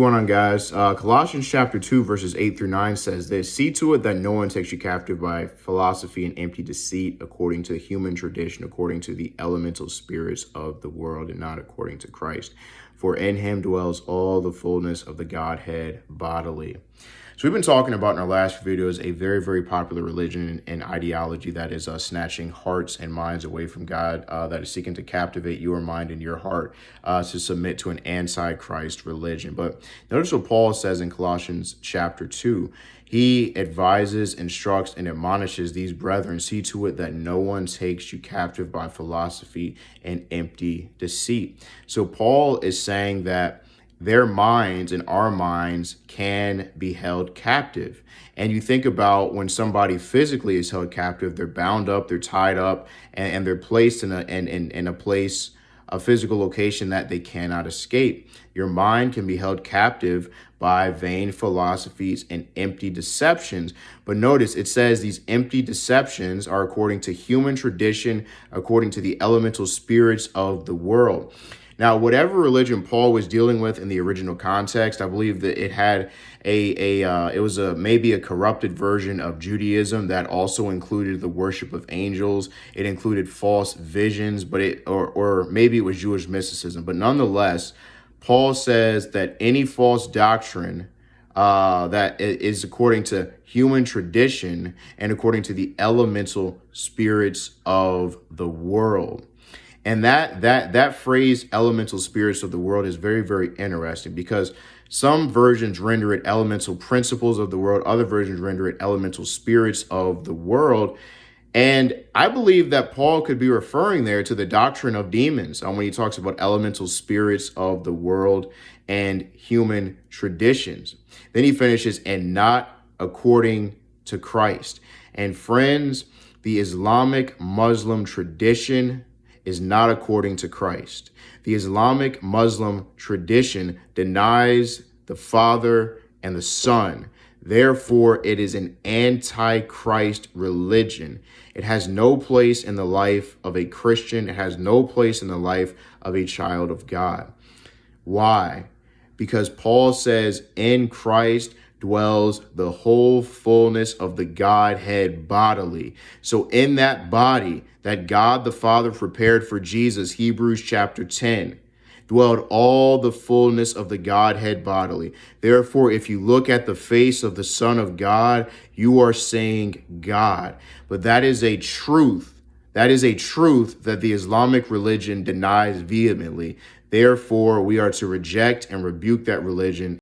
What's going on, guys? Colossians chapter 2 verses 8 through 9 says this: "See to it that no one takes you captive by philosophy and empty deceit, according to human tradition, according to the elemental spirits of the world, and not according to Christ. For in him dwells all the fullness of the Godhead bodily." So we've been talking about in our last videos a very, very popular religion and ideology that is snatching hearts and minds away from God, that is seeking to captivate your mind and your heart to submit to an anti-Christ religion. But notice what Paul says in Colossians chapter 2. He advises, instructs, and admonishes these brethren: "See to it that no one takes you captive by philosophy and empty deceit." So Paul is saying that their minds and our minds can be held captive. And you think about when somebody physically is held captive, they're bound up, they're tied up, and they're placed in a place, a physical location that they cannot escape. Your mind can be held captive by vain philosophies and empty deceptions. But notice it says these empty deceptions are according to human tradition, according to the elemental spirits of the world. Now, whatever religion Paul was dealing with in the original context, I believe that it had maybe a corrupted version of Judaism that also included the worship of angels. It included false visions, or maybe it was Jewish mysticism. But nonetheless, Paul says that any false doctrine that is according to human tradition and according to the elemental spirits of the world. And that phrase, elemental spirits of the world, is very, very interesting, because some versions render it elemental principles of the world. Other versions render it elemental spirits of the world. And I believe that Paul could be referring there to the doctrine of demons when he talks about elemental spirits of the world and human traditions. Then he finishes, "and not according to Christ." And friends, the Islamic Muslim tradition is not according to Christ. The Islamic Muslim tradition denies the Father and the Son. Therefore, it is an anti-Christ religion. It has no place in the life of a Christian. It has no place in the life of a child of God. Why? Because Paul says in Christ dwells the whole fullness of the Godhead bodily. So in that body that God the Father prepared for Jesus, Hebrews chapter 10, dwelled all the fullness of the Godhead bodily. Therefore, if you look at the face of the Son of God, you are saying God. But that is a truth. That is a truth that the Islamic religion denies vehemently. Therefore, we are to reject and rebuke that religion